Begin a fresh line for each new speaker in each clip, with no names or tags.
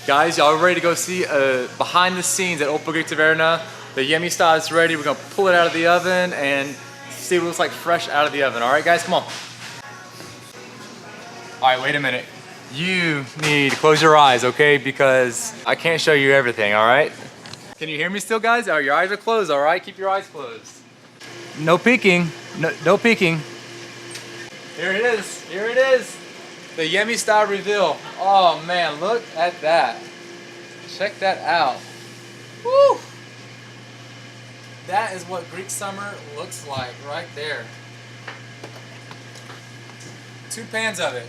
Guys, y'all ready to go see behind the scenes at Taverna? The Yemista is ready. We're gonna pull it out of the oven and see what it looks like fresh out of the oven. All right, guys, come on. All right, wait a minute. You need to close your eyes, okay? Because I can't show you everything, all right? Can you hear me still, guys? Oh, your eyes are closed, all right? Keep your eyes closed. No peeking, no peeking. Here it is, here it is. The Yemista reveal. Oh man, look at that. Check that out. Woo! That is what Greek summer looks like right there. 2 pans of it.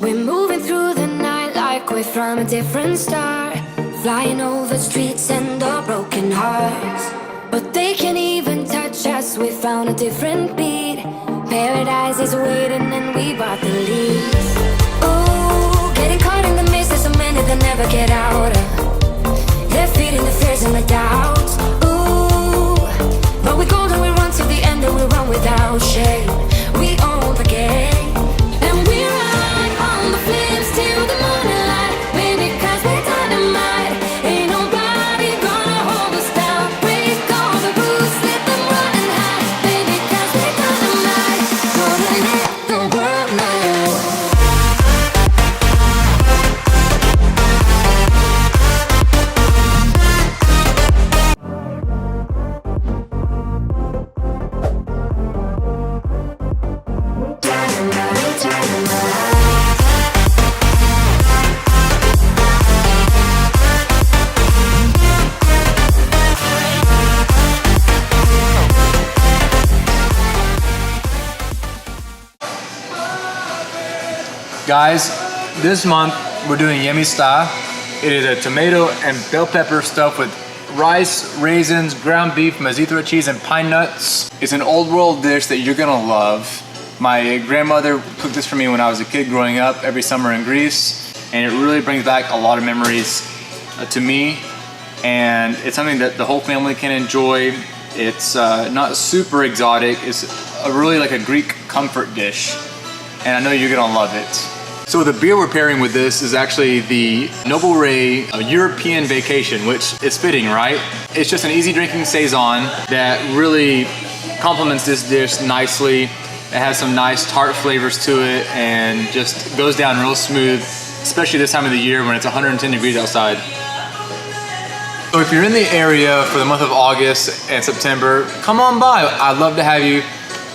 We're moving through the night like we're from a different star, flying over streets and our broken hearts. But they can't even touch us, we found a different beat. Paradise is waiting and we bought the leads. Ooh, getting caught in the mist, there's so many that never get out of. They're feeding the fears and the doubts. Ooh, but we go and we run to the end and we run without shame. We own the game, and we run on the flames till the morning light. Baby, cause we're dynamite. Ain't nobody gonna hold us down. Break all the rules, let them run and hide. Baby, cause we're dynamite. Gonna let the world know.
Guys, this month we're doing Yemista. It is a tomato and bell pepper stuffed with rice, raisins, ground beef, mazithra cheese, and pine nuts. It's an old world dish that you're gonna love. My grandmother cooked this for me when I was a kid growing up every summer in Greece, and it really brings back a lot of memories to me. And it's something that the whole family can enjoy. It's not super exotic. It's really like a Greek comfort dish, and I know you're gonna love it. So the beer we're pairing with this is actually the Noble Ray European Vacation, which is fitting, right? It's just an easy drinking saison that really complements this dish nicely. It has some nice tart flavors to it and just goes down real smooth, especially this time of the year when it's 110 degrees outside. So if you're in the area for the month of August and September, come on by. I'd love to have you,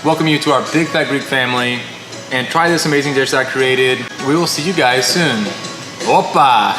welcome you to our Big Fat Greek family, and try this amazing dish that I created. We will see you guys soon. Opa!